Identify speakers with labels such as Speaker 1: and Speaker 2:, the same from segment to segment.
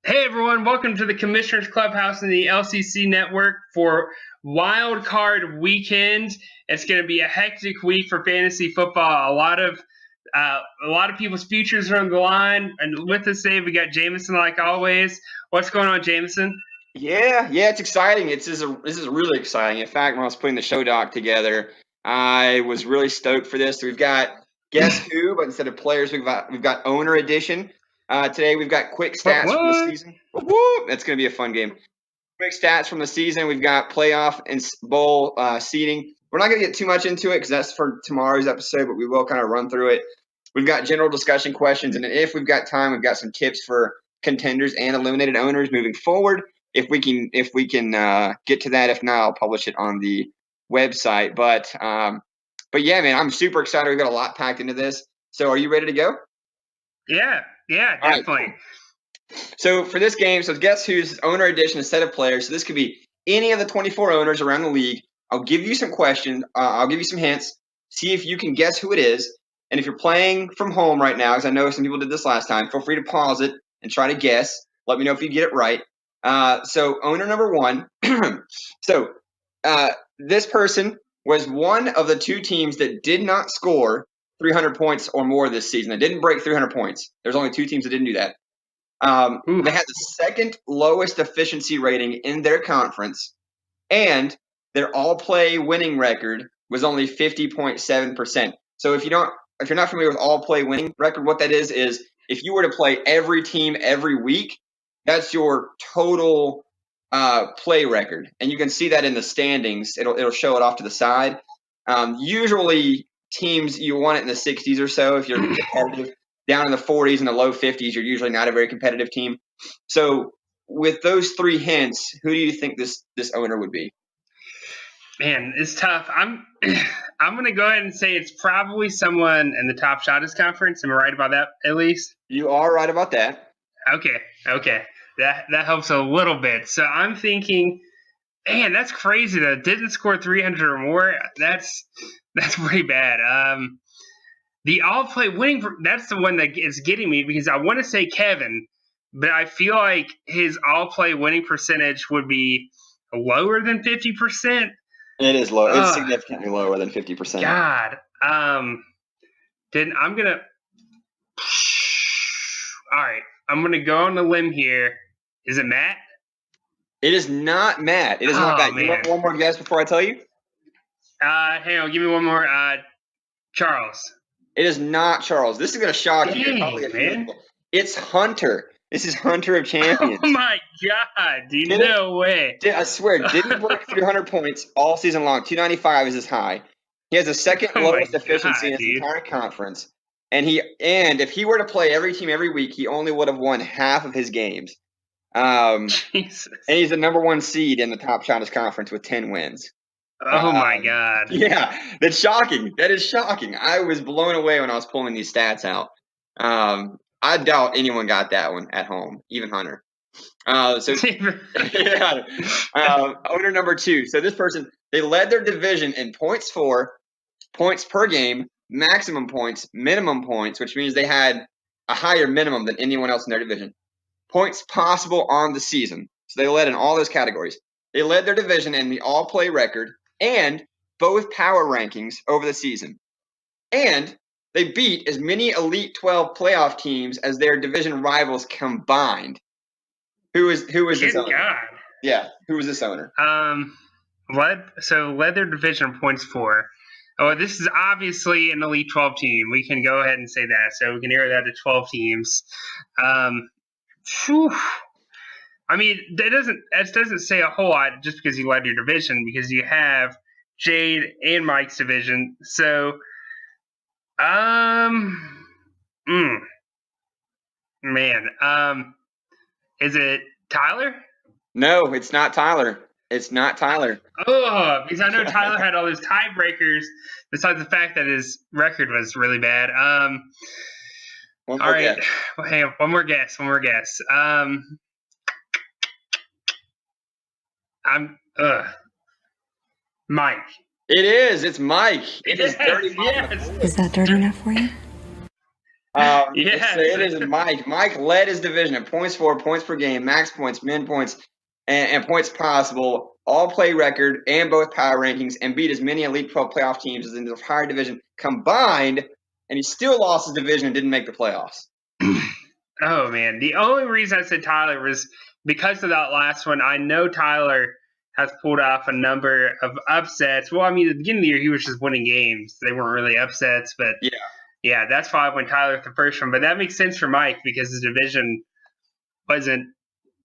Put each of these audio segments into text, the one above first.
Speaker 1: Hey everyone, welcome to the Commissioners Clubhouse and the LCC Network for Wild Card Weekend. It's going to be a hectic week for fantasy football. A lot of people's futures are on the line, and with us today we got Jameson like always. What's going on, Jameson?
Speaker 2: Yeah, it's exciting. This is really exciting. In fact, when I was putting the show doc together, I was really stoked for this. So we've got Guess Who, but instead of players, we've got Owner Edition. Today we've got quick stats from the season. Woo! That's going to be a fun game. Quick stats from the season. We've got playoff and bowl seeding. We're not going to get too much into it because that's for tomorrow's episode, but we will kind of run through it. We've got general discussion questions, and if we've got time, we've got some tips for contenders and eliminated owners moving forward. If we can get to that. If not, I'll publish it on the website. But yeah, man, I'm super excited. We've got a lot packed into this. So are you ready to go?
Speaker 1: Yeah, definitely.
Speaker 2: Right, cool. So for this game, so Guess Who's Owner Edition, a set of players. So this could be any of the 24 owners around the league. I'll give you some questions. I'll give you some hints. See if you can guess who it is. And if you're playing from home right now, because I know some people did this last time, feel free to pause it and try to guess. Let me know if you get it right. So owner number one. So this person was one of the two teams that did not score 300 points or more this season. They didn't break 300 points. There's only two teams that didn't do that. They had the second lowest efficiency rating in their conference, and their all-play winning record was only 50.7%. So if you're not familiar with all-play winning record, what that is if you were to play every team every week, that's your total play record, and you can see that in the standings. It'll show it off to the side. Usually, teams you want it in the 60s or so if you're competitive. Down in the 40s and the low 50s, you're usually not a very competitive team. So, with those three hints, who do you think this owner would be?
Speaker 1: Man, it's tough. I'm going to go ahead and say it's probably someone in the Top Shotters Conference. Am I right about that, at least?
Speaker 2: You are right about that.
Speaker 1: Okay. That helps a little bit. So I'm thinking, man, that's crazy that didn't score 300 or more. That's pretty bad. The all-play winning, that's the one that is getting me because I want to say Kevin, but I feel like his all-play winning percentage would be lower than 50%.
Speaker 2: It is low. It's significantly lower than 50%.
Speaker 1: God. Then I'm going to – all right. I'm going to go on a limb here. Is it Matt?
Speaker 2: It is not Matt. It is not Matt. You want one more guess before I tell you?
Speaker 1: Hang on. Give me one more. Charles.
Speaker 2: It is not Charles. This is going to shock you.
Speaker 1: Man.
Speaker 2: It's Hunter. This is Hunter of Champions.
Speaker 1: Oh, my God, dude. No way.
Speaker 2: I swear, didn't break 300 points all season long. 295 is his high. He has the second lowest efficiency in his entire conference. And if he were to play every team every week, he only would have won half of his games.
Speaker 1: Jesus.
Speaker 2: And he's the number one seed in the Top Shotters Conference with 10 wins.
Speaker 1: Oh, my God.
Speaker 2: Yeah, that's shocking. That is shocking. I was blown away when I was pulling these stats out. I doubt anyone got that one at home, even Hunter. Owner number two. So this person, they led their division in points for, points per game, maximum points, minimum points, which means they had a higher minimum than anyone else in their division. Points possible on the season. So they led in all those categories. They led their division in the all-play record and both power rankings over the season. And they beat as many Elite 12 playoff teams as their division rivals combined. Who is this owner?
Speaker 1: God.
Speaker 2: Yeah, who is this owner?
Speaker 1: Led their division points for. Oh, this is obviously an Elite 12 team. We can go ahead and say that. So we can narrow that to 12 teams. I mean, that doesn't say a whole lot just because you led your division, because you have Jade and Mike's division. So, is it Tyler?
Speaker 2: No, it's not Tyler. It's not Tyler.
Speaker 1: Oh, because I know Tyler had all those tiebreakers, besides the fact that his record was really bad.
Speaker 2: One more guess.
Speaker 1: Hey, one more guess. Mike.
Speaker 2: It is. It's Mike. It is dirty Mike.
Speaker 3: Yes. Is that dirty enough for you?
Speaker 1: Yes.
Speaker 2: So it is Mike. Mike led his division in points for, points per game, max points, min points, and points possible, all play record, and both power rankings, and beat as many Elite 12 playoff teams as in the entire division combined, and he still lost his division and didn't make the playoffs.
Speaker 1: Oh, man. The only reason I said Tyler was because of that last one. I know Tyler has pulled off a number of upsets. Well, I mean, at the beginning of the year, he was just winning games. They weren't really upsets, but yeah, that's why I went Tyler with the first one. But that makes sense for Mike because his division wasn't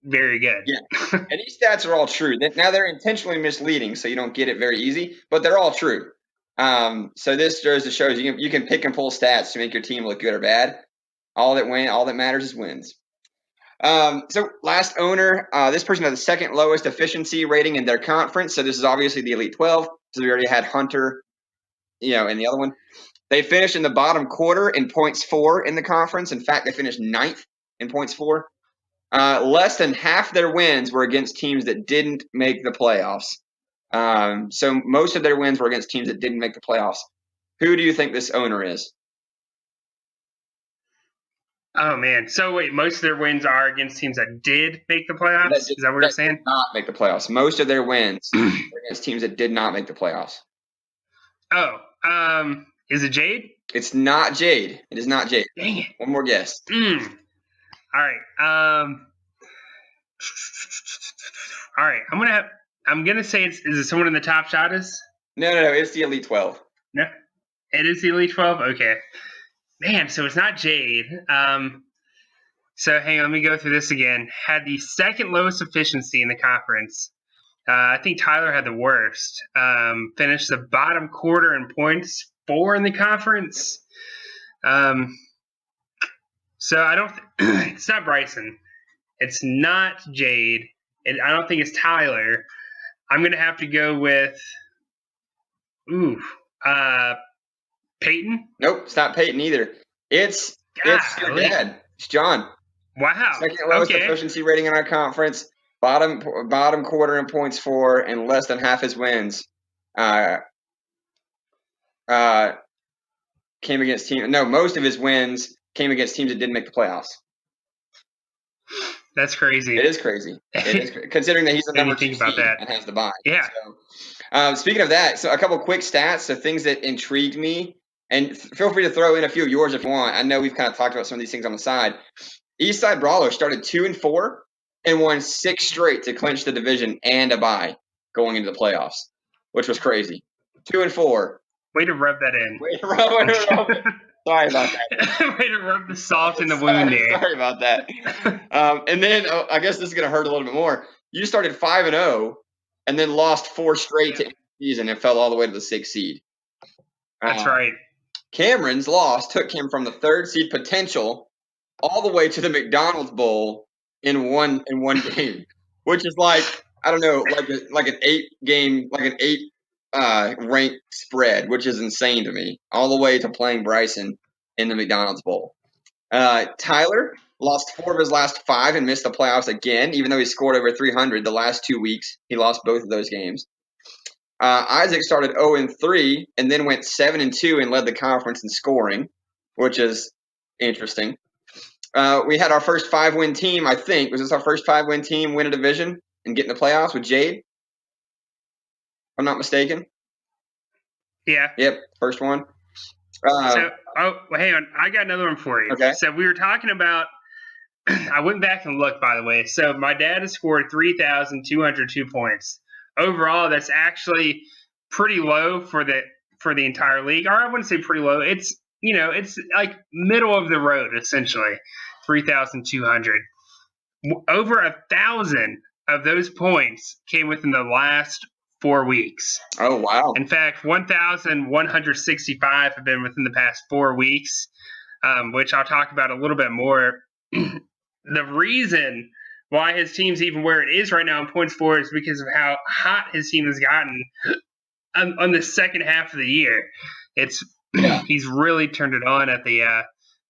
Speaker 1: very good.
Speaker 2: Yeah, and these stats are all true. Now, they're intentionally misleading, so you don't get it very easy, but they're all true. So this goes to show you can pick and pull stats to make your team look good or bad. All that matters is wins. So last owner, this person has the second lowest efficiency rating in their conference. So this is obviously the Elite 12. So we already had Hunter, in the other one. They finished in the bottom quarter in points for in the conference. In fact, they finished 9th in points for. Less than half their wins were against teams that didn't make the playoffs. So most of their wins were against teams that didn't make the playoffs. Who do you think this owner is?
Speaker 1: Oh, man. So, wait, most of their wins are against teams that did make the playoffs? Is that what you're saying?
Speaker 2: Did not make the playoffs. Most of their wins were against teams that did not make the playoffs.
Speaker 1: Oh, is it Jade?
Speaker 2: It's not Jade. It is not Jade.
Speaker 1: Dang it.
Speaker 2: One more guess.
Speaker 1: All right. All right. I'm gonna say is it someone in the top shotters?
Speaker 2: No. It's the Elite 12.
Speaker 1: No, it is the Elite 12. Okay. Man, so it's not Jade. So hang on, let me go through this again. Had the second lowest efficiency in the conference. I think Tyler had the worst. Finished the bottom quarter in points for in the conference. So I don't. It's not Bryson. It's not Jade. I don't think it's Tyler. I'm gonna have to go with. Peyton?
Speaker 2: Nope, it's not Peyton either. It's your dad. It's John.
Speaker 1: Wow.
Speaker 2: Second lowest efficiency rating in our conference. Bottom quarter in points for, and less than half his wins. Came against teams. No, most of his wins came against teams that didn't make the playoffs.
Speaker 1: That's crazy.
Speaker 2: It is crazy. Considering that he's the number 2 seed and has the bye.
Speaker 1: Yeah.
Speaker 2: So, speaking of that, so a couple quick stats, so things that intrigued me, and feel free to throw in a few of yours if you want. I know we've kind of talked about some of these things on the side. Eastside Brawler started 2-4 and won 6 straight to clinch the division and a bye going into the playoffs, which was crazy. 2-4.
Speaker 1: Way to rub that in.
Speaker 2: Way to rub it. Sorry about that.
Speaker 1: Way to rub the salt in the wound there.
Speaker 2: Sorry about that. And then I guess this is going to hurt a little bit more. You started 5-0 and then lost 4 straight to end the season and fell all the way to the 6th seed.
Speaker 1: That's right.
Speaker 2: Cameron's loss took him from the 3rd seed potential all the way to the McDonald's Bowl in one game, which is like, I don't know, like an 8 ranked spread, which is insane to me, all the way to playing Bryson in the McDonald's Bowl. Tyler lost 4 of his last 5 and missed the playoffs again, even though he scored over 300 the last 2 weeks. He lost both of those games. Isaac started 0-3 and then went 7-2 and led the conference in scoring, which is interesting. We had our first 5-win team, I think. Was this our first 5-win team win a division and get in the playoffs with Jade? If I'm not mistaken.
Speaker 1: Yeah.
Speaker 2: Yep, first one.
Speaker 1: Hang on. I got another one for you.
Speaker 2: Okay.
Speaker 1: So we were talking about – I went back and looked, by the way. So my dad has scored 3,202 points. Overall, that's actually pretty low for the entire league. Or I wouldn't say pretty low. It's like middle of the road, essentially, 3,200. Over 1,000 of those points came within the last 4 weeks.
Speaker 2: Oh, wow.
Speaker 1: In fact, 1,165 have been within the past 4 weeks, which I'll talk about a little bit more. The reason why his team's even where it is right now in points for is because of how hot his team has gotten on the second half of the year. He's really turned it on at the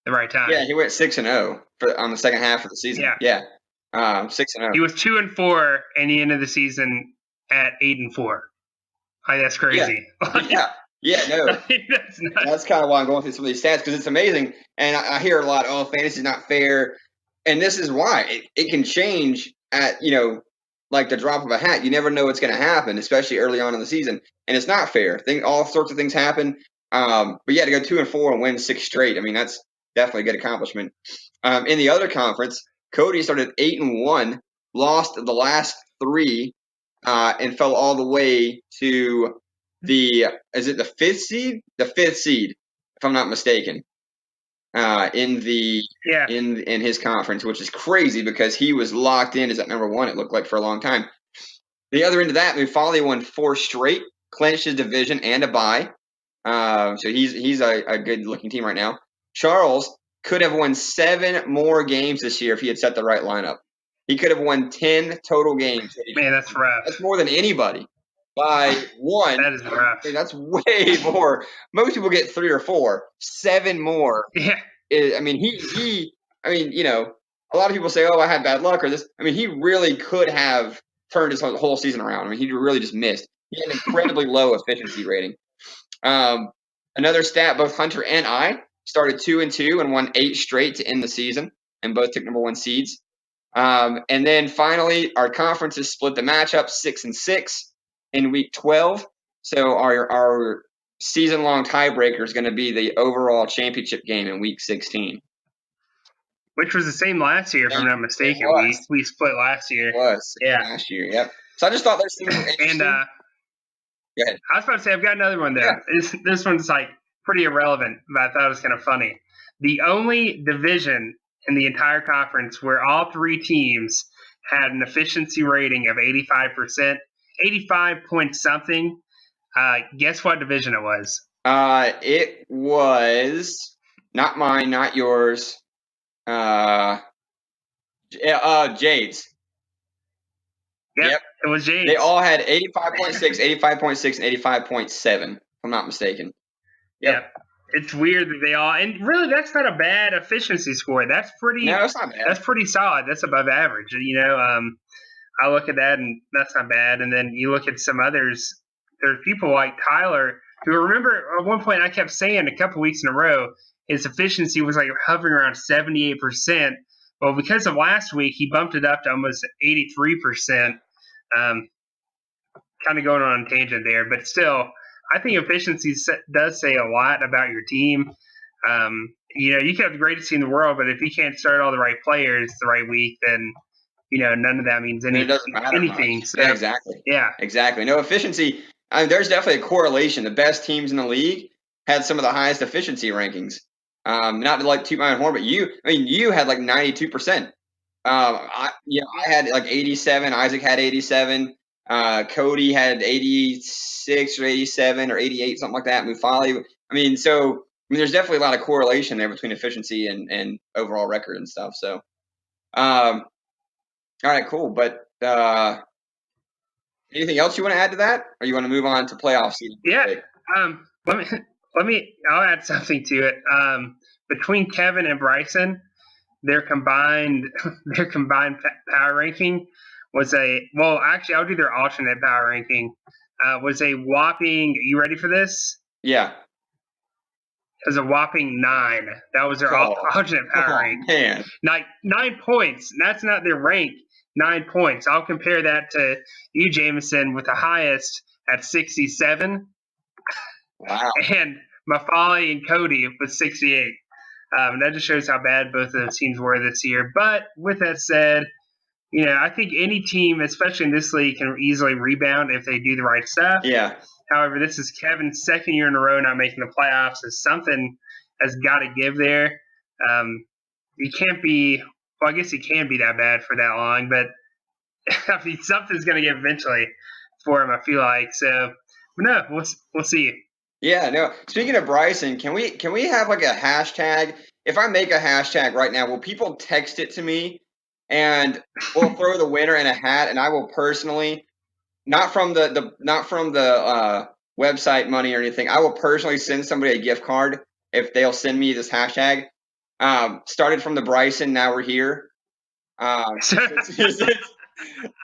Speaker 1: right time.
Speaker 2: Yeah, he went 6-0 on the second half of the season. Yeah. 6-0.
Speaker 1: He was 2-4, and he ended the season at 8-4. That's crazy.
Speaker 2: Yeah. Yeah, no, that's kind of why I'm going through some of these stats, because it's amazing. And I hear a lot, oh, fantasy's not fair. And this is why it can change at, like the drop of a hat. You never know what's going to happen, especially early on in the season. And it's not fair. All sorts of things happen. But yeah, to go 2-4 and win 6 straight, I mean, that's definitely a good accomplishment. In the other conference, Cody started 8-1, lost the last 3, and fell all the way to is it the 5th seed? The 5th seed, if I'm not mistaken, in his conference, which is crazy because he was locked in as at number 1, it looked like, for a long time. The other end of that, Mufali won 4 straight, clinched his division and a bye. So he's a good-looking team right now. Charles could have won 7 more games this year if he had set the right lineup. He could have won 10 total games.
Speaker 1: Man, that's rough.
Speaker 2: That's more than anybody by 1.
Speaker 1: That is rough.
Speaker 2: That's way more. Most people get 3 or 4. 7 more.
Speaker 1: Yeah.
Speaker 2: A lot of people say, oh, I had bad luck or this. I mean, he really could have turned his whole season around. I mean, he really just missed. He had an incredibly low efficiency rating. Another stat, both Hunter and I started 2-2 and won 8 straight to end the season, and both took number 1 seeds. And then finally, our conferences split the matchup 6-6 in week 12. So our season-long tiebreaker is going to be the overall championship game in week 16.
Speaker 1: Which was the same last year, if I'm not mistaken. We split last year.
Speaker 2: It was.
Speaker 1: Yeah.
Speaker 2: Last year, yep. So I just thought those things were interesting.
Speaker 1: And
Speaker 2: go ahead.
Speaker 1: I was about to say, I've got another one there. Yeah. This one's like pretty irrelevant, but I thought it was kind of funny. The only division in the entire conference where all 3 teams had an efficiency rating of 85%, 85 point something. Guess what division it was?
Speaker 2: It was not mine, not yours. Jade's.
Speaker 1: Yep. It was Jade's.
Speaker 2: They all had 85.6, 85.6, and 85.7, if I'm not mistaken.
Speaker 1: Yep. It's weird that they all, and really that's not a bad efficiency score. That's pretty.
Speaker 2: No, it's not bad.
Speaker 1: That's pretty solid. That's above average. I look at that and that's not bad. And then you look at some others. There's people like Tyler who, remember at one point I kept saying a couple weeks in a row his efficiency was like hovering around 78%. Well, because of last week, he bumped it up to almost 83%. Kind of going on a tangent there, but still, I think efficiency does say a lot about your team. You can have the greatest team in the world, but if you can't start all the right players the right week, then none of that means anything.
Speaker 2: It doesn't matter
Speaker 1: anything. So,
Speaker 2: yeah, exactly.
Speaker 1: Yeah,
Speaker 2: exactly. No efficiency. There's definitely a correlation. The best teams in the league had some of the highest efficiency rankings. Not to like toot my own horn, but you had like 92%. I had like 87. Isaac had 87. Cody had 86 or 87 or 88, something like that. Mufali. There's definitely a lot of correlation there between efficiency and overall record and stuff. So, all right, cool. But anything else you want to add to that, or you want to move on to playoff season?
Speaker 1: Yeah. I'll add something to it. Between Kevin and Bryson, their combined power ranking was I'll do their alternate power ranking. Was a whopping. You ready for this?
Speaker 2: Yeah.
Speaker 1: It was a whopping 9. That was their alternate power rank.
Speaker 2: Man.
Speaker 1: 9 points. That's not their rank. 9 points. I'll compare that to you, Jameson, with the highest at 67.
Speaker 2: Wow.
Speaker 1: And Mafali and Cody with 68. That just shows how bad both of those teams were this year. But with that said, I think any team, especially in this league, can easily rebound if they do the right stuff.
Speaker 2: Yeah.
Speaker 1: However, this is Kevin's second year in a row not making the playoffs. So something has got to give there. He can't be – well, I guess he can be that bad for that long. But, something's going to give eventually for him, I feel like. So, no, we'll see.
Speaker 2: Yeah, no. Speaking of Bryson, can we have like a hashtag? If I make a hashtag right now, will people text it to me and we'll throw the winner in a hat, and I will personally, not from the website money or anything, I will personally send somebody a gift card if they'll send me this hashtag. Started from the Bryson, now we're here.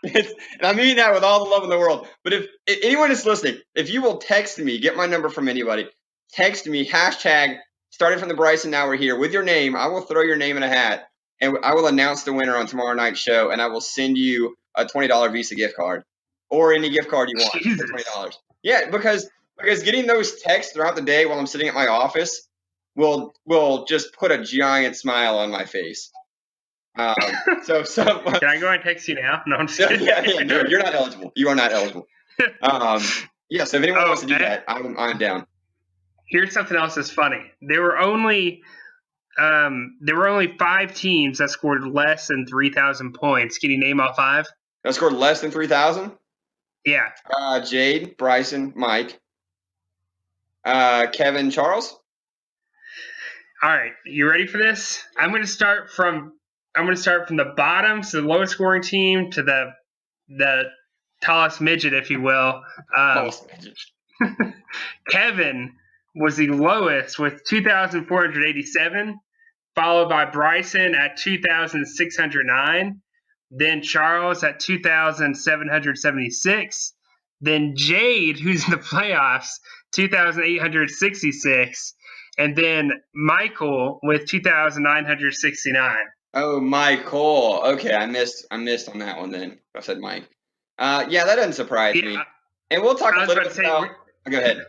Speaker 2: And I mean that with all the love in the world. But if anyone is listening, if you will text me, get my number from anybody, text me, hashtag starting from the Bryson Now We're Here with your name. I will throw your name in a hat and I will announce the winner on tomorrow night's show, and I will send you a $20 Visa gift card or any gift card you want for $20. Yeah, because getting those texts throughout the day while I'm sitting at my office will just put a giant smile on my face. So
Speaker 1: Can I go and text you now? No, I'm just kidding.
Speaker 2: yeah, no, you're not eligible. You are not eligible. Yeah, so if anyone wants to do that, I'm down.
Speaker 1: Here's something else that's funny. There were only 5 teams that scored less than 3,000 points. Can you name all 5?
Speaker 2: That scored less than 3,000?
Speaker 1: Yeah.
Speaker 2: Jade, Bryson, Mike, Kevin, Charles.
Speaker 1: All right, you ready for this? I'm going to start from the bottom, so the lowest scoring team, to the tallest midget, if you will.
Speaker 2: Tallest midget.
Speaker 1: Kevin was the lowest with 2,487, followed by Bryson at 2,609, then Charles at 2,776, then Jade, who's in the playoffs, 2,866, and then Michael with 2,969.
Speaker 2: Oh, Michael. Okay, I missed on that one then. I said Mike. Yeah, that doesn't surprise me. And we'll talk a little bit about. Go ahead.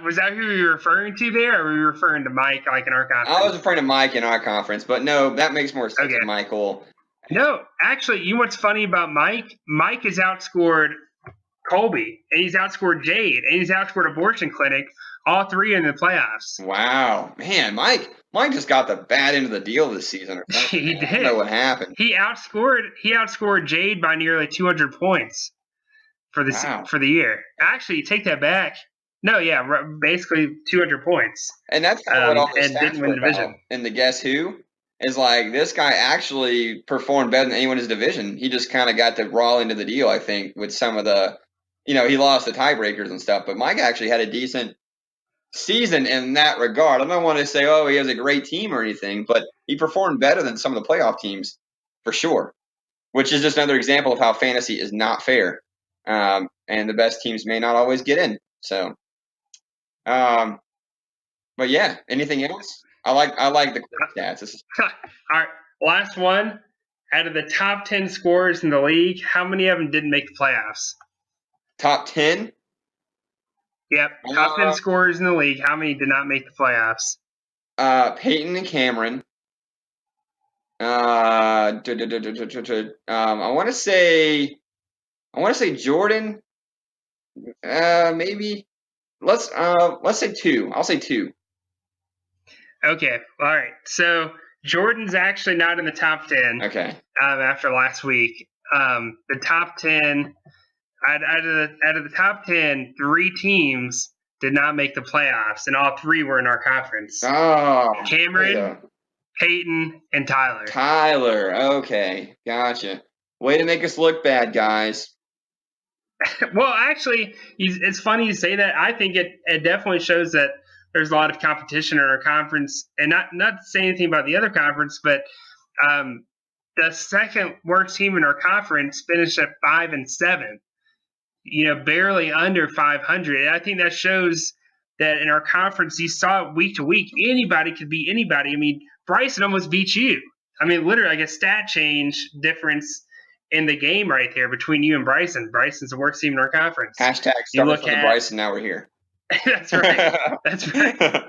Speaker 1: Was that who you were referring to there, or were you referring to Mike, like in our conference?
Speaker 2: I was referring to Mike in our conference, but no, that makes more sense than Michael.
Speaker 1: No, actually, you know what's funny about Mike? Mike has outscored Colby, and he's outscored Jade, and he's outscored Abortion Clinic, all 3 in the playoffs.
Speaker 2: Wow. Man, Mike just got the bad end of the deal this season. Or something.
Speaker 1: He did.
Speaker 2: I don't know what happened.
Speaker 1: He outscored Jade by nearly 200 points for the year. Actually, take that back. No, yeah, basically 200 points.
Speaker 2: And that's kind of what all the stats
Speaker 1: didn't win the division.
Speaker 2: And the Guess Who is like, this guy actually performed better than anyone in his division. He just kind of got the raw end of the deal, I think, with some of the, he lost the tiebreakers and stuff. But Mike actually had a decent season in that regard. I don't want to say, he has a great team or anything, but he performed better than some of the playoff teams for sure, which is just another example of how fantasy is not fair. And the best teams may not always get in. So. But yeah, anything else? I like the stats.
Speaker 1: All right, last one. Out of the top 10 scorers in the league, how many of them didn't make the playoffs?
Speaker 2: Top 10?
Speaker 1: Yep, top 10 scorers in the league. How many did not make the playoffs?
Speaker 2: Peyton and Cameron. I want to say Jordan. Maybe. Let's say 2. I'll say 2.
Speaker 1: Okay. All right. So Jordan's actually not in the top 10.
Speaker 2: Okay.
Speaker 1: After last week, the top 10 out of the top 10, 3 teams did not make the playoffs, and all 3 were in our conference.
Speaker 2: Oh.
Speaker 1: Cameron, Peyton, and Tyler.
Speaker 2: Tyler. Okay. Gotcha. Way to make us look bad, guys.
Speaker 1: Well, actually, it's funny you say that. I think it definitely shows that there's a lot of competition in our conference, and not to say anything about the other conference, but the second worst team in our conference finished at 5-7, barely under 500. And I think that shows that in our conference, you saw it week to week. Anybody could beat anybody. I mean, Bryson almost beat you. I mean, literally, like a stat change difference in the game right there between you and Bryson. Bryson's the worst team in our conference.
Speaker 2: Hashtag started from the Bryson, now we're here.
Speaker 1: That's right. That's right.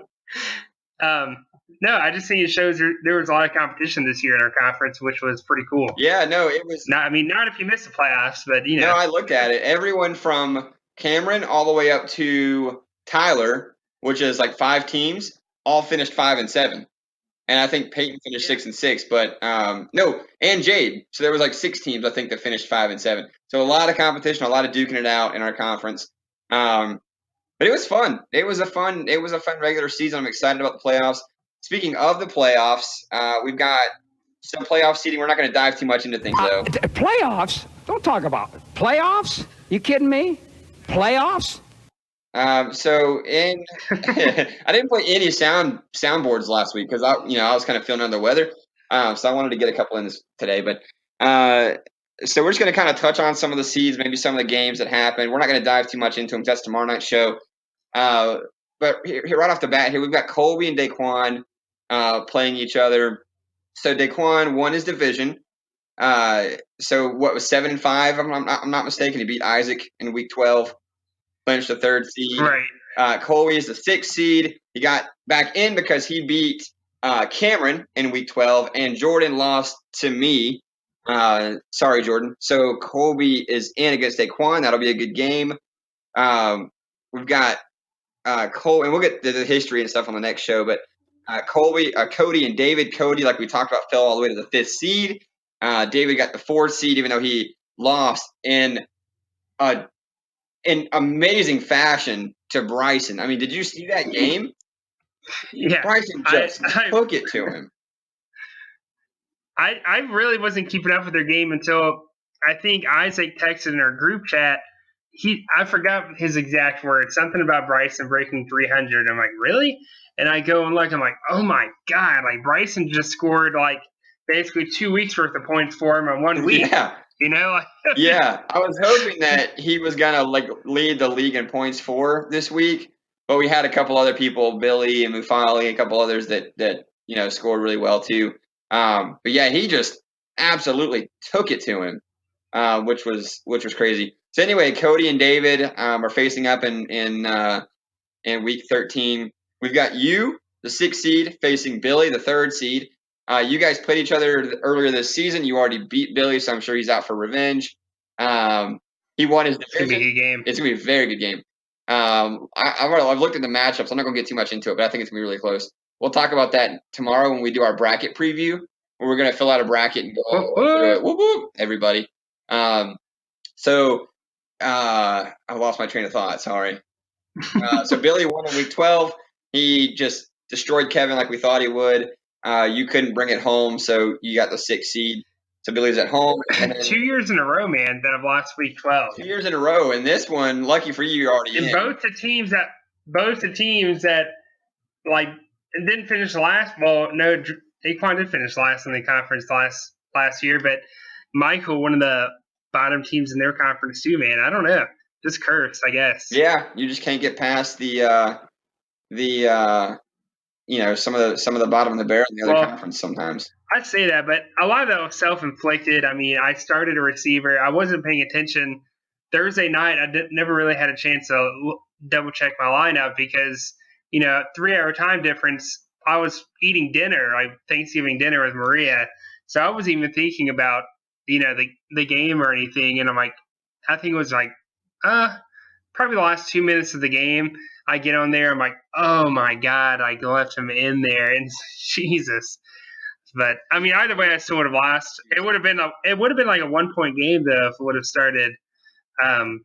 Speaker 1: No, I just think it shows there was a lot of competition this year in our conference, which was pretty cool.
Speaker 2: Yeah, no, it was.
Speaker 1: Not if you miss the playoffs, but
Speaker 2: No, I looked at it. Everyone from Cameron all the way up to Tyler, which is like 5 teams, all finished 5-7. And I think Peyton finished 6-6, but no, and Jade. So there was like 6 teams, I think, that finished 5-7. So a lot of competition, a lot of duking it out in our conference. But it was fun. It was a fun regular season. I'm excited about the playoffs. Speaking of the playoffs, we've got some playoff seeding. We're not going to dive too much into things, though.
Speaker 3: Playoffs? Don't talk about it. Playoffs? You kidding me? Playoffs?
Speaker 2: So I didn't play any soundboards last week because I was kind of feeling under the weather. So I wanted to get a couple in this today, but So we're just going to kind of touch on some of the seeds, maybe some of the games that happened. We're not going to dive too much into them. That's tomorrow night's show. But here right off the bat, here we've got Colby and Daquan playing each other. So Daquan won his division. So what was 7-5? I'm not mistaken. He beat Isaac in week 12, clinched the 3rd seed.
Speaker 1: Right.
Speaker 2: Colby is the 6th seed. He got back in because he beat Cameron in week 12, and Jordan lost to me. Sorry, Jordan. So Colby is in against Daquan. That'll be a good game. We've got Cole, and we'll get to the history and stuff on the next show. But Cody and David. Cody, like we talked about, fell all the way to the 5th seed. David got the 4th seed, even though he lost in amazing fashion to Bryson. I mean, did you see that game?
Speaker 1: Yeah,
Speaker 2: Bryson just took it to him.
Speaker 1: I really wasn't keeping up with their game until I think Isaac texted in our group chat. I forgot his exact words, something about Bryson breaking 300. I'm like, really? And I go and look, I'm like, oh my God, like Bryson just scored like basically 2 weeks worth of points for him in 1 week.
Speaker 2: Yeah.
Speaker 1: You know?
Speaker 2: Yeah. I was hoping that he was going to like lead the league in points for this week, but we had a couple other people, Billy and Mufali, a couple others that scored really well too. But yeah, he just absolutely took it to him, which was crazy. So anyway, Cody and David are facing up in week 13. We've got you, the 6th seed, facing Billy, the 3rd seed. You guys played each other earlier this season. You already beat Billy, so I'm sure he's out for revenge. He won his division.
Speaker 1: It's gonna be a good game.
Speaker 2: It's gonna be a very good game. I've looked at the matchups. I'm not gonna get too much into it, but I think it's gonna be really close. We'll talk about that tomorrow when we do our bracket preview. Where we're gonna fill out a bracket and go through it. Whoop, whoop, everybody. So I lost my train of thought. Sorry. So Billy won in week 12. He just destroyed Kevin like we thought he would. You couldn't bring it home, so you got the 6th seed. So Billy's at home. And then
Speaker 1: 2 years in a row, man, that I've lost week 12.
Speaker 2: 2 years in a row, and this one, lucky for you, you're already in.
Speaker 1: Both the teams that like didn't finish last. Well, no, Daquan did finish last in the conference last year, but Michael, one of the bottom teams in their conference too, man. I don't know, just curse, I guess.
Speaker 2: Yeah, you just can't get past some of the bottom of the barrel in the other conference sometimes.
Speaker 1: I'd say that, but a lot of that was self-inflicted. I mean, I started a receiver. I wasn't paying attention. Thursday night, I never really had a chance to double-check my lineup because, 3-hour time difference, I was eating dinner, like Thanksgiving dinner with Maria. So I wasn't even thinking about, the game or anything. And I'm like, I think it was like, probably the last 2 minutes of the game. I get on there. I'm like, oh my God, I left him in there, and Jesus. But I mean, either way, I still would have lost. It would have been like a 1-point game though if it would have started. I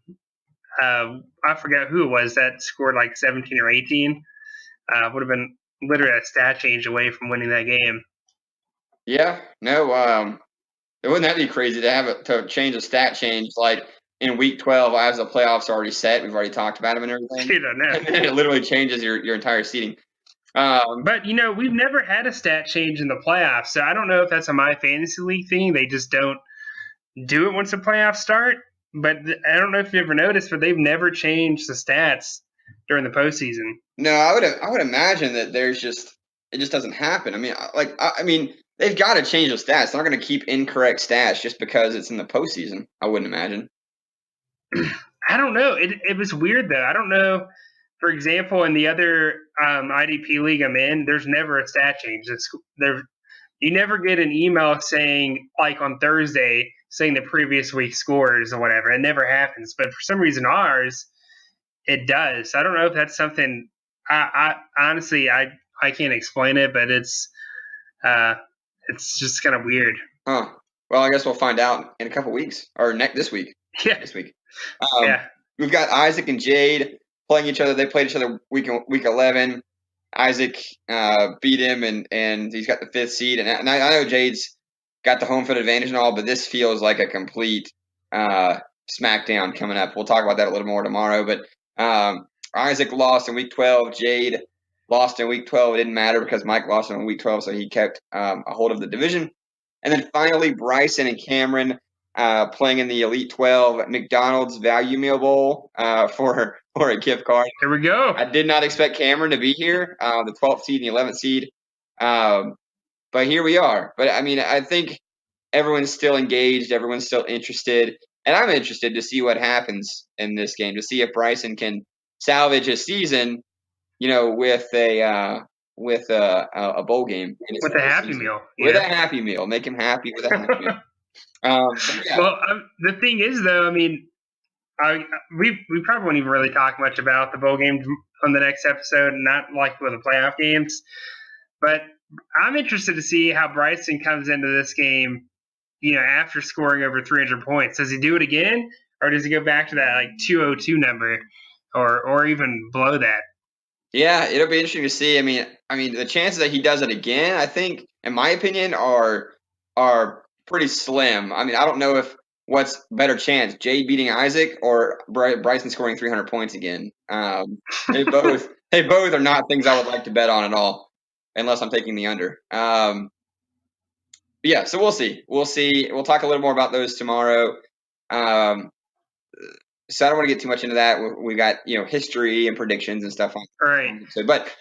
Speaker 1: forgot who it was that scored like 17 or 18. Would have been literally a stat change away from winning that game.
Speaker 2: Yeah, no, wouldn't that be crazy to change a stat change like in week 12 as the playoffs are already set? We've already talked about them and everything.
Speaker 1: Dude, I know.
Speaker 2: And then it literally changes your entire seating.
Speaker 1: But we've never had a stat change in the playoffs, so I don't know if that's a My Fantasy League thing. They just don't do it once the playoffs start. But I don't know if you ever noticed, but they've never changed the stats during the postseason.
Speaker 2: No, I would imagine that it just doesn't happen. I mean, they've got to change the stats. They're not going to keep incorrect stats just because it's in the postseason. I wouldn't imagine.
Speaker 1: I don't know. It was weird though. I don't know. For example, in the other IDP league I'm in, there's never a stat change. You never get an email saying, like on Thursday, saying the previous week's scores or whatever. It never happens. But for some reason, ours, it does. I don't know if that's something. I honestly, I can't explain it, but it's just kind of weird.
Speaker 2: Huh. Well, I guess we'll find out in a couple weeks or this week.
Speaker 1: Yeah.
Speaker 2: This week.
Speaker 1: Yeah.
Speaker 2: We've got Isaac and Jade playing each other. They played each other week 11. Isaac beat him, and he's got the 5th seed. And I know Jade's got the home field advantage and all, but this feels like a complete smackdown coming up. We'll talk about that a little more tomorrow. But Isaac lost in week 12. Jade lost in week 12. It didn't matter because Mike lost in week 12, so he kept a hold of the division. And then finally, Bryson and Cameron playing in the Elite 12 McDonald's Value Meal Bowl for a gift card.
Speaker 1: Here we go.
Speaker 2: I did not expect Cameron to be here, the 12th seed and the 11th seed. But here we are. But, I mean, I think everyone's still engaged. Everyone's still interested. And I'm interested to see what happens in this game, to see if Bryson can salvage his season, with a bowl game.
Speaker 1: With a Happy Meal.
Speaker 2: With a Happy Meal. Make him happy with a Happy Meal. Yeah.
Speaker 1: Well, the thing is, though, I mean, we probably won't even really talk much about the bowl game on the next episode, not like with the playoff games. But I'm interested to see how Bryson comes into this game, after scoring over 300 points. Does he do it again, or does he go back to that 202 number, or even below that?
Speaker 2: Yeah, it'll be interesting to see. I mean, the chances that he does it again, I think, in my opinion, are pretty slim. I mean, I don't know if what's better chance, Jay beating Isaac or Bryson scoring 300 points again. They both are not things I would like to bet on at all, unless I'm taking the under. Yeah, so we'll see. We'll talk a little more about those tomorrow. So I don't want to get too much into that. We got history and predictions and stuff on.
Speaker 1: All right.
Speaker 2: But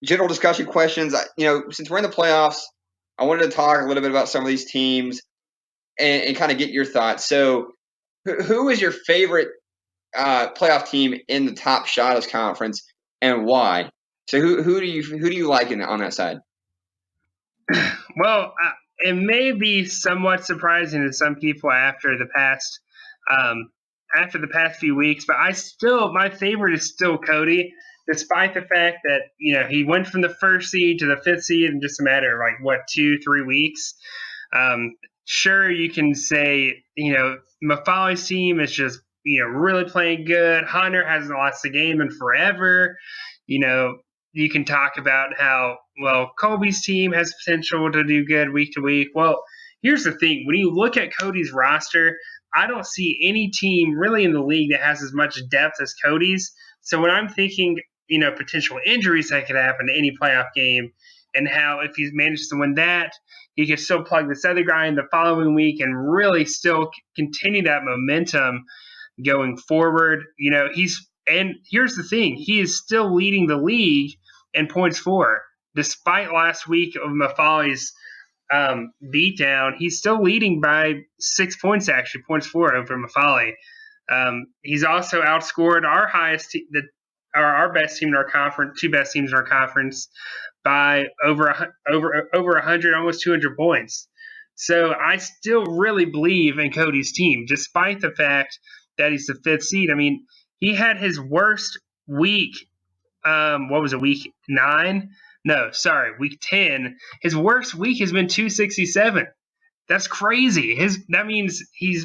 Speaker 2: general discussion questions. Since we're in the playoffs, I wanted to talk a little bit about some of these teams and kind of get your thoughts. So, who is your favorite playoff team in the Top Shotters Conference, and why? So, who do you like on that side?
Speaker 1: Well, it may be somewhat surprising to some people after the past few weeks, but my favorite is still Cody, despite the fact that he went from the 1st seed to the 5th seed in just a matter of 2-3 weeks. Sure, you can say Mafali's team is just really playing good. Hunter hasn't lost a game in forever. You can talk about how Colby's team has potential to do good week to week. Well, here's the thing: when you look at Cody's roster, I don't see any team really in the league that has as much depth as Cody's. So when I'm thinking, potential injuries that could happen to any playoff game, and how if he manages to win that, he could still plug this other guy in the following week and really still continue that momentum going forward. And here's the thing: he is still leading the league in points for, despite last week of Mafali's beatdown. He's still leading by 6 points, actually, points for over Mafali. He's also outscored our our best team in our conference, 2 best teams in our conference, by over 100, almost 200 points. So I still really believe in Cody's team, despite the fact that he's the 5th seed. I mean, he had his worst week. Week 9? No, sorry, week 10. His worst week has been 267. That's crazy. That means he's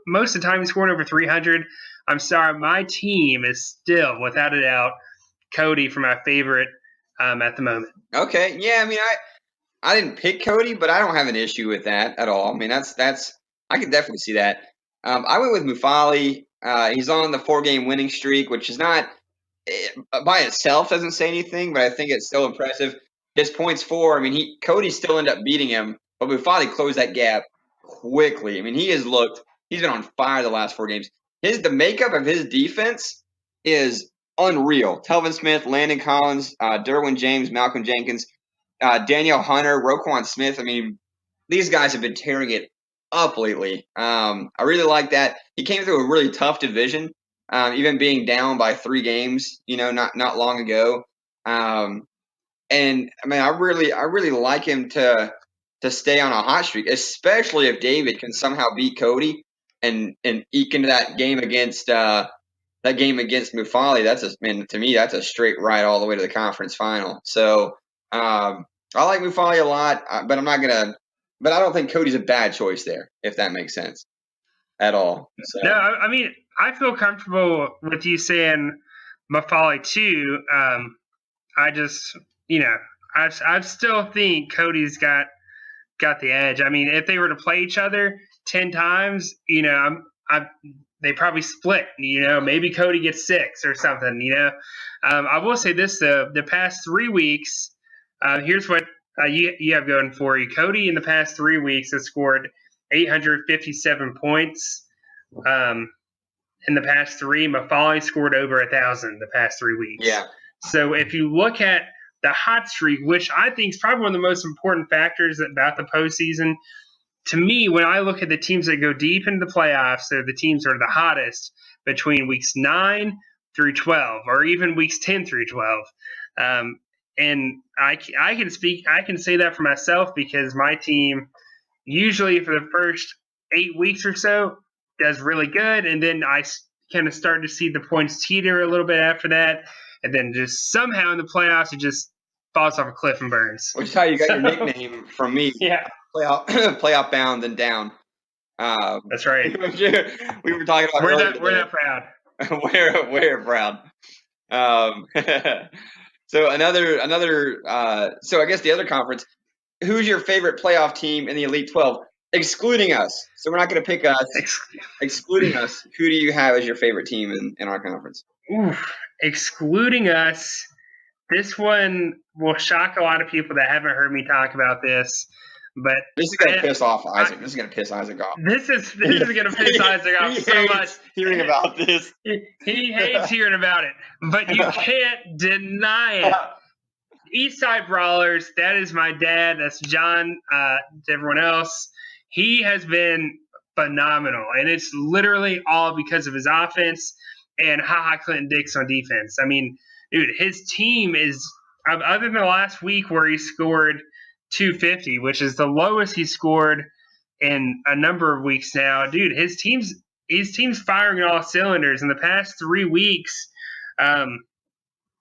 Speaker 1: most of the time he's scored over 300. I'm sorry, my team is still, without a doubt, Cody for my favorite at the moment.
Speaker 2: Okay, yeah. I mean, I didn't pick Cody, but I don't have an issue with that at all. I mean, that's I can definitely see that. I went with Mufali. He's on the 4-game winning streak, which is not by itself doesn't say anything, but I think it's still impressive. His points for, I mean, Cody still ended up beating him, but Mufali closed that gap quickly. I mean, he's been on fire the last 4 games. The makeup of his defense is unreal. Telvin Smith, Landon Collins, Derwin James, Malcolm Jenkins, Daniel Hunter, Roquan Smith. I mean, these guys have been tearing it up lately. I really like that. He came through a really tough division, even being down by 3 games, not long ago. And I mean, I really like him to stay on a hot streak, especially if David can somehow beat Cody and eke into that game against Mufali. To me, that's a straight ride all the way to the conference final. So I like Mufali a lot, but but I don't think Cody's a bad choice there, if that makes sense at all. So.
Speaker 1: No, I mean, I feel comfortable with you saying Mufali too. I just, I still think Cody's got the edge. I mean, if they were to play each other 10 times, they probably split. Maybe Cody gets 6 or something. I will say this though: the past 3 weeks, here's what you have going for you. Cody in the past 3 weeks has scored 857 points in the past 3. Mafali scored over 1,000 the past 3 weeks.
Speaker 2: Yeah.
Speaker 1: So if you look at the hot streak, which I think is probably one of the most important factors about the postseason, to me, when I look at the teams that go deep into the playoffs, they're the teams that are the hottest between weeks 9 through 12, or even weeks 10 through 12. And I can say that for myself because my team usually for the first 8 weeks or so does really good, and then I kind of start to see the points teeter a little bit after that, and then just somehow in the playoffs it just falls off a cliff and burns.
Speaker 2: Which is how you got your nickname from me.
Speaker 1: Yeah,
Speaker 2: playoff bound and down.
Speaker 1: that's right.
Speaker 2: We were talking about
Speaker 1: we're not proud.
Speaker 2: we're proud. So so I guess the other conference. Who's your favorite playoff team in the Elite 12, excluding us? So we're not going to pick us. Excluding us, who do you have as your favorite team in our conference?
Speaker 1: Excluding us, this one will shock a lot of people that haven't heard me talk about this. But
Speaker 2: this is going to piss off Isaac. This is going to piss Isaac off.
Speaker 1: This is going to piss Isaac off so much.
Speaker 2: Hearing about this,
Speaker 1: he hates hearing about it, but you can't deny it. Eastside Brawlers, that is my dad. That's John, to everyone else. He has been phenomenal, and it's literally all because of his offense and Clinton Dix on defense. I mean, dude, his team is, other than the last week where he scored 250, which is the lowest he scored in a number of weeks now, dude, his team's firing on all cylinders. In the past 3 weeks,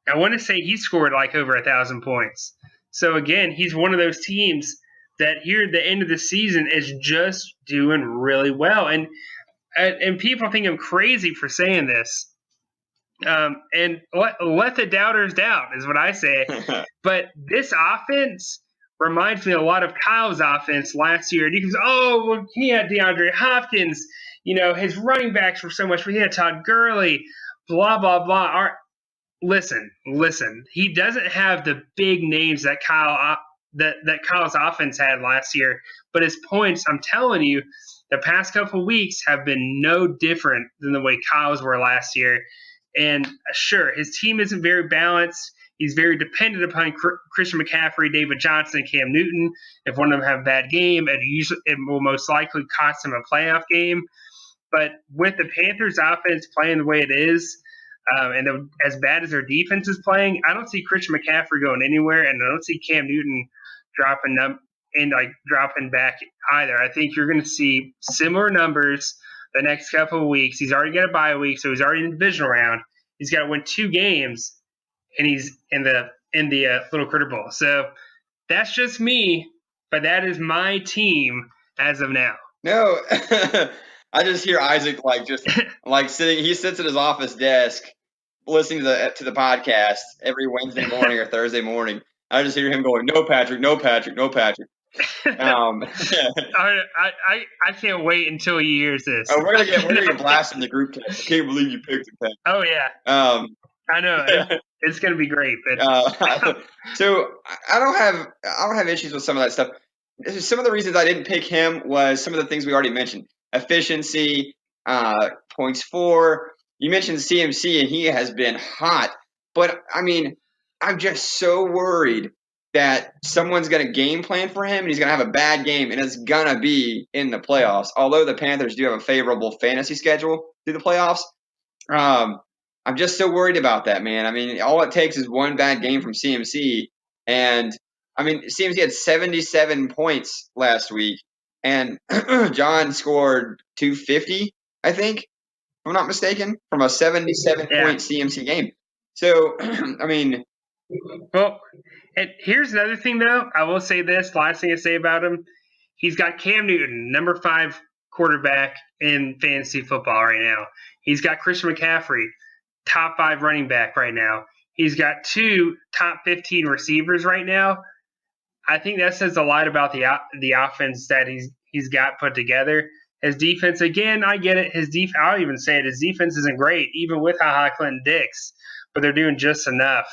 Speaker 1: I want to say he scored like over 1,000 points. So again, he's one of those teams that here at the end of the season is just doing really well. And people think I'm crazy for saying this. And let the doubters doubt is what I say. But this offense reminds me a lot of Kyle's offense last year. And you can say, oh, well, he had DeAndre Hopkins. You know, his running backs were so much, but he had Todd Gurley, blah, blah, blah. Listen. He doesn't have the big names that Kyle's offense had last year, but his points, I'm telling you, the past couple of weeks have been no different than the way Kyle's were last year. And sure, his team isn't very balanced. He's very dependent upon Christian McCaffrey, David Johnson, and Cam Newton. If one of them have a bad game, it will most likely cost him a playoff game. But with the Panthers' offense playing the way it is, and as bad as their defense is playing, I don't see Christian McCaffrey going anywhere, and I don't see Cam Newton dropping back either. I think you're going to see similar numbers the next couple of weeks. He's already got a bye week, so he's already in the divisional round. He's got to win 2 games, and he's in the Little Critter Bowl. So that's just me, but that is my team as of now.
Speaker 2: No, I just hear Isaac sitting. He sits at his office desk, listening to the podcast every Wednesday morning or Thursday morning. I just hear him going, "No, Patrick, no, Patrick, no, Patrick."
Speaker 1: I can't wait until he hears this.
Speaker 2: We're gonna get blasted in the group text. I can't believe you picked it, Patrick.
Speaker 1: Oh yeah. I know it's gonna be great. But
Speaker 2: so I don't have issues with some of that stuff. Some of the reasons I didn't pick him was some of the things we already mentioned: efficiency, points for. You mentioned CMC, and he has been hot. But I mean, I'm just so worried that someone's going to game plan for him and he's going to have a bad game and it's going to be in the playoffs. Although the Panthers do have a favorable fantasy schedule through the playoffs, I'm just so worried about that, man. I mean, all it takes is one bad game from CMC. And, I mean, CMC had 77 points last week and John scored 250, I think, if I'm not mistaken, from a 77-point CMC game. So, I mean –
Speaker 1: well, and here's another thing, though. I will say this. Last thing I say about him, he's got Cam Newton, number 5 quarterback in fantasy football right now. He's got Christian McCaffrey, top 5 running back right now. He's got 2 top 15 receivers right now. I think that says a lot about the offense that he's got put together. His defense, again, I get it. I'll even say it. His defense isn't great, even with Clinton Dix, but they're doing just enough.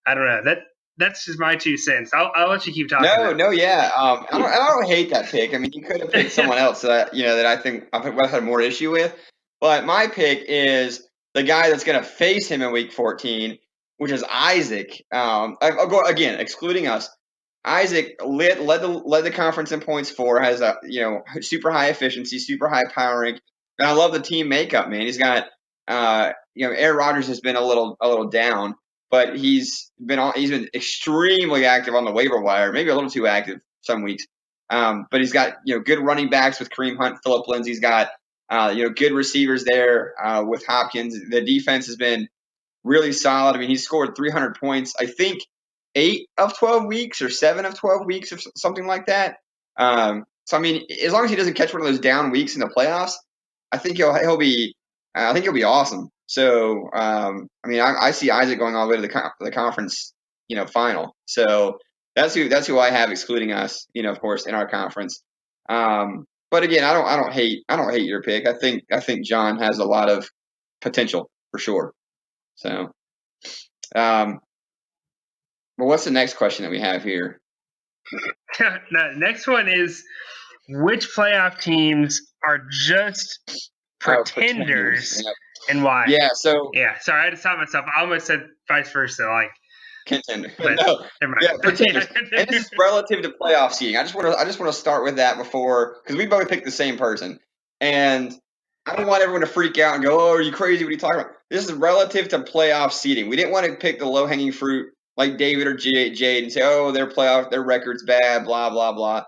Speaker 1: I don't know. that's just my 2 cents. I'll let you keep talking.
Speaker 2: Yeah. I don't hate that pick. I mean, you could have picked someone else that I think I've had more issue with. But my pick is the guy that's going to face him in Week 14, which is Isaac. I'll go again, excluding us. Isaac led the conference in points for, has a super high efficiency, super high powering, and I love the team makeup. Man, he's got Aaron Rodgers has been a little down, but he's been extremely active on the waiver wire, maybe a little too active some weeks. But he's got good running backs with Kareem Hunt, Phillip Lindsay's got good receivers there with Hopkins. The defense has been really solid. I mean, he's scored 300 points. I think 8 of 12 weeks or 7 of 12 weeks or something like that. So I mean, as long as he doesn't catch one of those down weeks in the playoffs, I think he'll be awesome. So I mean, I see Isaac going all the way to the conference final. So that's who I have, excluding us, of course, in our conference. But again, I don't hate your pick. I think John has a lot of potential for sure. So, well, what's the next question that we have here?
Speaker 1: The next one is, which playoff teams are just pretenders and why?
Speaker 2: Yeah. So
Speaker 1: sorry, I had to stop myself. I almost said vice versa, like
Speaker 2: contender.
Speaker 1: But,
Speaker 2: no, yeah, pretenders. And this is relative to playoff seeding. I just want to start with that because we both picked the same person, and I don't want everyone to freak out and go, "Oh, are you crazy? What are you talking about?" This is relative to playoff seeding. We didn't want to pick the low-hanging fruit like David or Jade and say, "Oh, their record's bad, blah blah blah."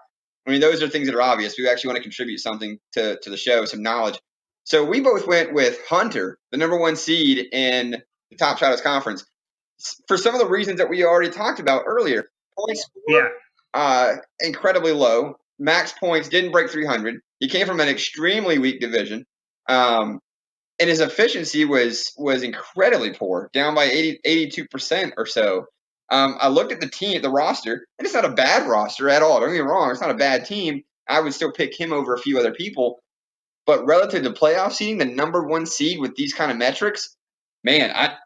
Speaker 2: I mean, those are things that are obvious. We actually want to contribute something to the show, some knowledge. So we both went with Hunter, the number 1 seed in the Top Shotters Conference, for some of the reasons that we already talked about earlier. Points incredibly low. Max points didn't break 300. He came from an extremely weak division. And his efficiency was incredibly poor, down by 82% or so. I looked at the roster, and it's not a bad roster at all. Don't get me wrong, it's not a bad team. I would still pick him over a few other people. But relative to playoff seeding, the number 1 seed with these kind of metrics, man, I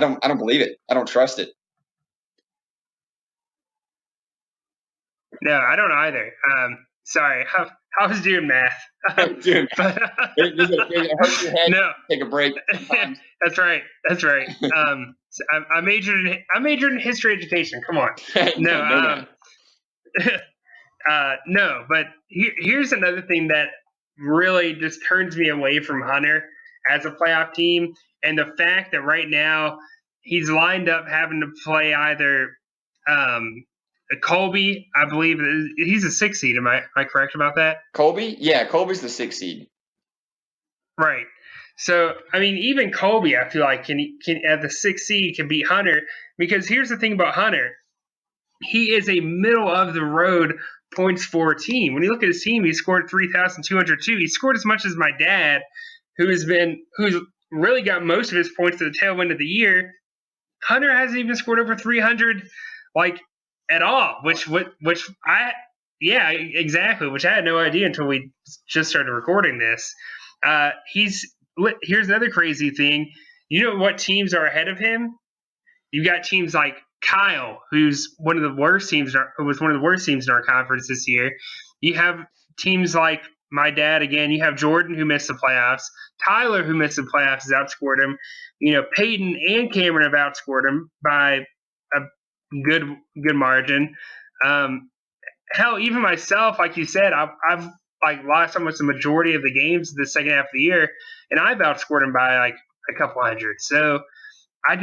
Speaker 2: don't believe it. I don't trust it.
Speaker 1: No, I don't either. Sorry, I was doing math.
Speaker 2: Dude, but, it hurts your head. No, take a break.
Speaker 1: That's right. So I majored in history education. Come on. No, but here's another thing that really just turns me away from Hunter as a playoff team, and the fact that right now he's lined up having to play either Colby, I believe he's a 6 seed. Am I correct about that?
Speaker 2: Colby? Yeah, Colby's the 6 seed.
Speaker 1: Right. So, I mean, even Colby, I feel like can at the 6 seed can beat Hunter, because here's the thing about Hunter. He is a middle of the road points for team. When you look at his team, he scored 3,202. He scored as much as my dad, who's really got most of his points at the tail end of the year. Hunter hasn't even scored over 300 at all, which exactly, which I had no idea until we just started recording this. Here's another crazy thing. You know what teams are ahead of him? You've got teams like Kyle, who's one of the worst teams in our conference this year. You have teams like my dad again. You have Jordan, who missed the playoffs. Tyler, who missed the playoffs, has outscored him. Peyton and Cameron have outscored him by a good margin. Hell, even myself, like you said, I've lost almost the majority of the games the second half of the year, and I've outscored him by a couple hundred. So I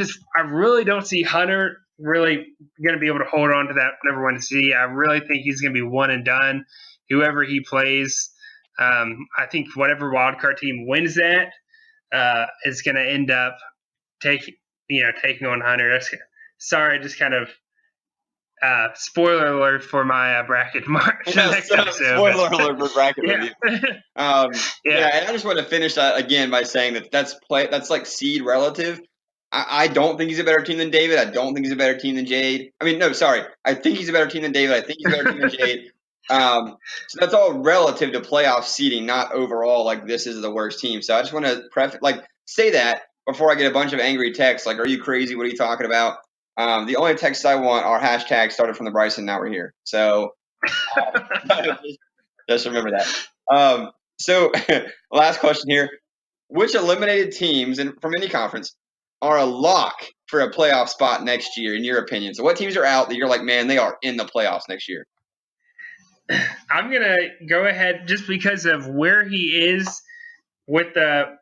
Speaker 1: really don't see Hunter really going to be able to hold on to that number 1 seed. I really think he's going to be one and done. Whoever he plays, I think whatever wildcard team wins that is going to end up taking on Hunter. Sorry, just kind of spoiler alert for my bracket march.
Speaker 2: Spoiler alert for bracket review. And I just want to finish that again by saying that's like seed relative. I don't think he's a better team than David. I don't think he's a better team than Jade. I mean, no, sorry. I think he's a better team than David. I think he's a better team than Jade. So that's all relative to playoff seeding, not overall this is the worst team. So I just want to say that before I get a bunch of angry texts like, "Are you crazy? What are you talking about?" The only texts I want are hashtag started from the Bryson. Now we're here. So just remember that. So last question here. Which eliminated teams from any conference are a lock for a playoff spot next year, in your opinion? So what teams are out that you're like, man, they are in the playoffs next year?
Speaker 1: I'm going to go ahead just because of where he is with the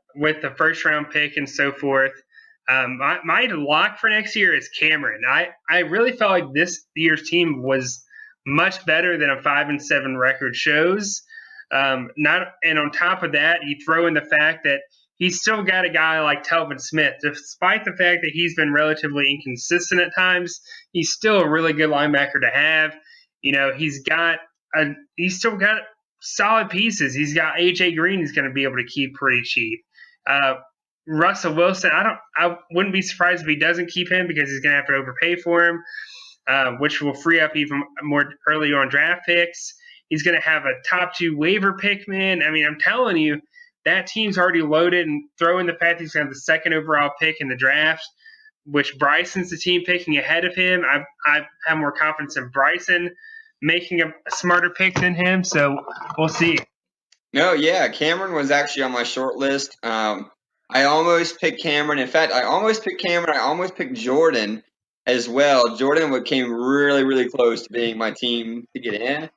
Speaker 1: first round pick and so forth. My lock for next year is Cameron. I really felt like this year's team was much better than a 5-7 record shows. And on top of that, you throw in the fact that he's still got a guy like Telvin Smith. Despite the fact that he's been relatively inconsistent at times, he's still a really good linebacker to have. He's still got solid pieces. He's got AJ Green he's going to be able to keep pretty cheap. Russell Wilson, I wouldn't be surprised if he doesn't keep him because he's going to have to overpay for him, which will free up even more early on draft picks. He's going to have a top 2 waiver pick, man. I mean, I'm telling you, that team's already loaded, and throw in the fact that he's going to have the 2nd overall pick in the draft, which Bryson's the team picking ahead of him. I have more confidence in Bryson making a smarter pick than him, so we'll see.
Speaker 2: No, yeah, Cameron was actually on my short list. I almost picked Cameron. In fact, I almost picked Cameron. I almost picked Jordan as well. Jordan came really, really close to being my team to get in.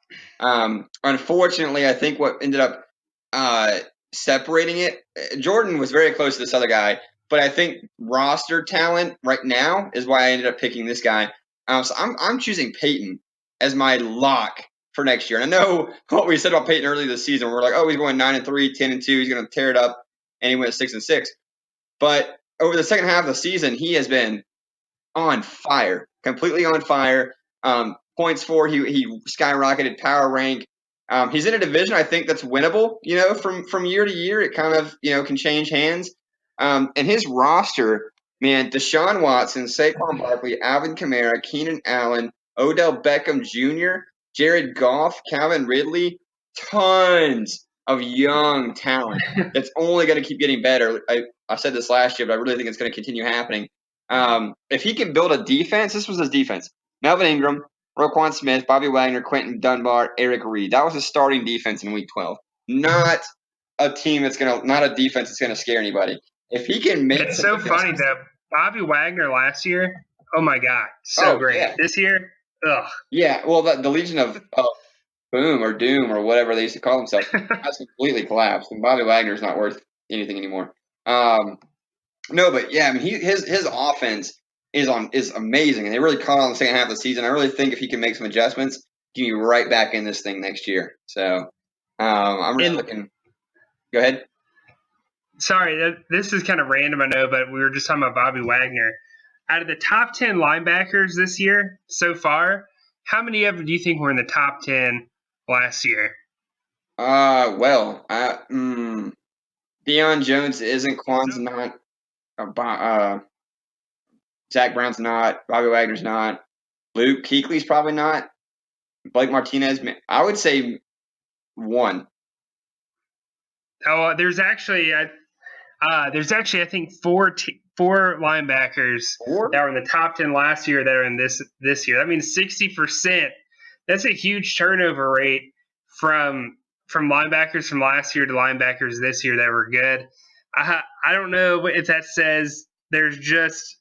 Speaker 2: Unfortunately, I think what ended up separating it, Jordan was very close to this other guy, but I think roster talent right now is why I ended up picking this guy. So I'm choosing Peyton as my lock for next year. And I know what we said about Peyton early this season. We're like, oh, he's going 9-3, 10-2. He's going to tear it up, and he went 6-6. But over the second half of the season, he has been on fire, completely on fire. Points for, he skyrocketed power rank. He's in a division I think that's winnable. From year to year, it kind of can change hands. And his roster, man, Deshaun Watson, Saquon Barkley, Alvin Kamara, Keenan Allen, Odell Beckham Jr., Jared Goff, Calvin Ridley, tons of young talent that's only going to keep getting better. I said this last year, but I really think it's going to continue happening. If he can build a defense, this was his defense. Melvin Ingram, Roquan Smith, Bobby Wagner, Quentin Dunbar, Eric Reed. That was his starting defense in Week 12. Not a defense that's going to scare anybody. If he can make
Speaker 1: it's so funny though. Bobby Wagner last year, oh my God, so great. Yeah. This year, ugh.
Speaker 2: Yeah, well, the Legion of Boom or Doom or whatever they used to call themselves has completely collapsed, and Bobby Wagner's not worth anything anymore. No, but yeah, I mean, his offense is amazing, and they really caught on the second half of the season. I really think if he can make some adjustments, he can be right back in this thing next year. So I'm really looking. Go ahead.
Speaker 1: Sorry, this is kind of random, I know, but we were just talking about Bobby Wagner. Out of the top 10 linebackers this year so far, how many of them do you think were in the top 10 last year?
Speaker 2: Deion Jones isn't. Quan's not. Zach Brown's not. Bobby Wagner's not. Luke Kuechly's probably not. Blake Martinez, I would say 1.
Speaker 1: Oh, there's actually I think four linebackers that were in the top 10 last year that are in this year. That means 60%. That's a huge turnover rate from linebackers from last year to linebackers this year that were good. I don't know if that says there's just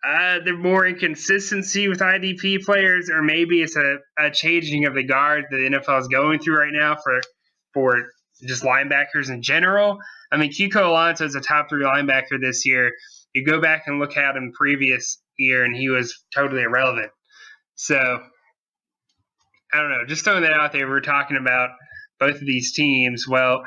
Speaker 1: there's more inconsistency with IDP players, or maybe it's a changing of the guard that the NFL is going through right now for just linebackers in general. I mean, Kiko Alonso is a top 3 linebacker this year. You go back and look at him previous year, and he was totally irrelevant. So, I don't know. Just throwing that out there, we're talking about both of these teams. Well,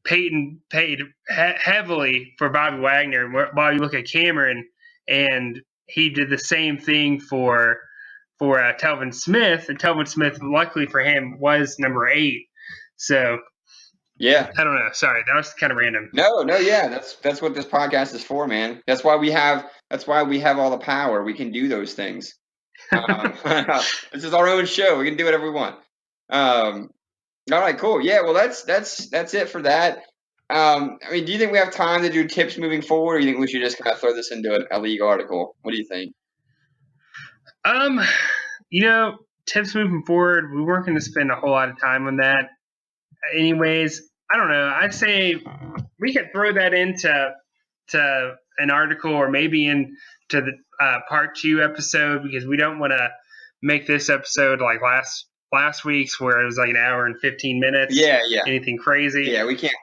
Speaker 1: Peyton paid heavily for Bobby Wagner. While you look at Cameron, and he did the same thing for Telvin Smith. And Telvin Smith, luckily for him, was number 8. So,
Speaker 2: yeah,
Speaker 1: I don't know. Sorry, that was kind of random.
Speaker 2: No, yeah, that's what this podcast is for, man. That's why we have all the power. We can do those things. This is our own show. We can do whatever we want. All right, cool. Yeah, well, that's it for that. I mean, do you think we have time to do tips moving forward, or do you think we should just kind of throw this into a league article? What do you think?
Speaker 1: Tips moving forward, we weren't going to spend a whole lot of time on that. Anyways, I don't know. I'd say we could throw that into an article or maybe into the part 2 episode, because we don't want to make this episode like last week's where it was like an hour and 15 minutes.
Speaker 2: Yeah.
Speaker 1: Anything crazy.
Speaker 2: Yeah, we can't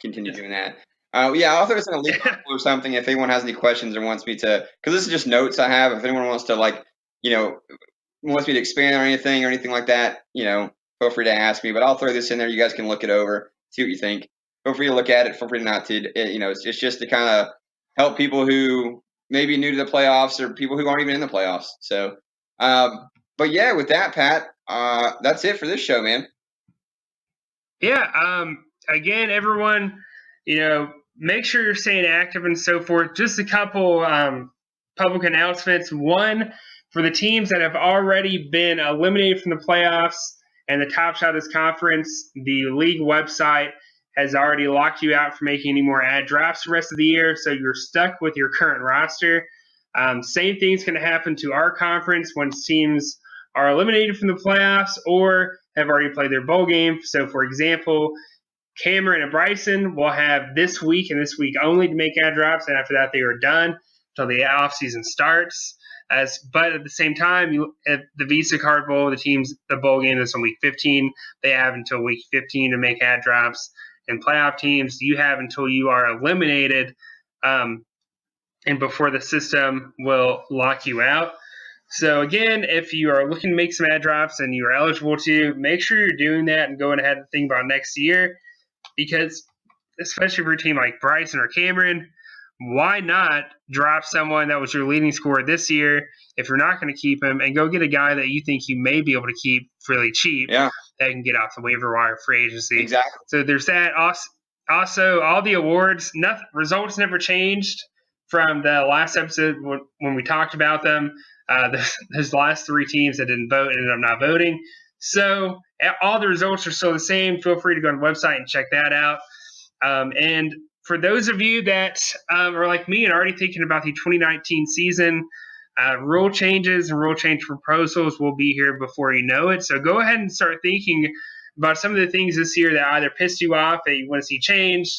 Speaker 2: continue doing that. I'll throw this in a link or something if anyone has any questions or wants me to, because this is just notes I have. If anyone wants to wants me to expand on anything like that, feel free to ask me. But I'll throw this in there. You guys can look it over, see what you think. Feel free to look at it. Feel free not to. It's just to kind of help people who may be new to the playoffs or people who aren't even in the playoffs. So, but yeah, with that, Pat, that's it for this show, man.
Speaker 1: Yeah. Again, everyone, make sure you're staying active and so forth. Just a couple public announcements. One, for the teams that have already been eliminated from the playoffs and the top shot of this conference, the league website has already locked you out from making any more ad drafts the rest of the year, so you're stuck with your current roster. Same thing's going to happen to our conference once teams are eliminated from the playoffs or have already played their bowl game. So, for example, Cameron and Bryson will have this week and this week only to make ad drafts, and after that they are done until the offseason starts. But at the same time, at the Visa Card Bowl, the bowl game is on week 15. They have until week 15 to make ad drops. And playoff teams, you have until you are eliminated, and before the system will lock you out. So again, if you are looking to make some ad drops and you are eligible to, make sure you're doing that and going ahead and think about next year, because especially for a team like Bryson or Cameron, why not drop someone that was your leading scorer this year if you're not going to keep him, and go get a guy that you think you may be able to keep really cheap that can get off the waiver wire free agency.
Speaker 2: Exactly.
Speaker 1: So there's that. Also, all the awards, results never changed from the last episode when we talked about them. Those last 3 teams that didn't vote ended up not voting. So all the results are still the same. Feel free to go on the website and check that out. And for those of you that are like me and already thinking about the 2019 season, rule changes and rule change proposals will be here before you know it. So go ahead and start thinking about some of the things this year that either pissed you off that you want to see changed,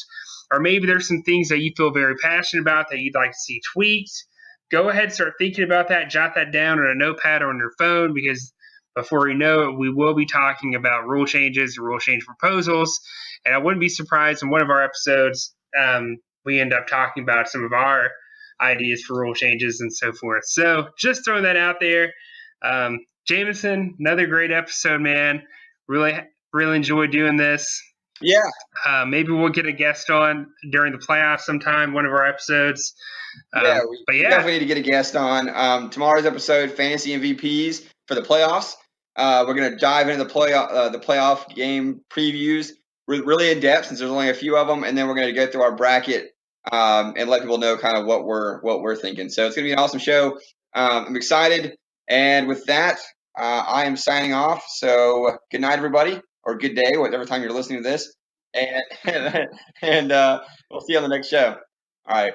Speaker 1: or maybe there's some things that you feel very passionate about that you'd like to see tweaked. Go ahead and start thinking about that. Jot that down on a notepad or on your phone, because before you know it, we will be talking about rule changes and rule change proposals. And I wouldn't be surprised in one of our episodes we end up talking about some of our ideas for rule changes and so forth. So just throwing that out there. Jameson, another great episode, man. Really enjoyed doing this.
Speaker 2: Yeah.
Speaker 1: Maybe we'll get a guest on during the playoffs sometime, one of our episodes.
Speaker 2: We definitely need to get a guest on. Tomorrow's episode, Fantasy MVPs for the playoffs. We're going to dive into the playoff game previews really in depth, since there's only a few of them, and then we're going to go through our bracket and let people know kind of what we're thinking. So it's going to be an awesome show. I'm excited, and with that, I am signing off. So good night, everybody, or good day, whatever time you're listening to this, and we'll see you on the next show. All right.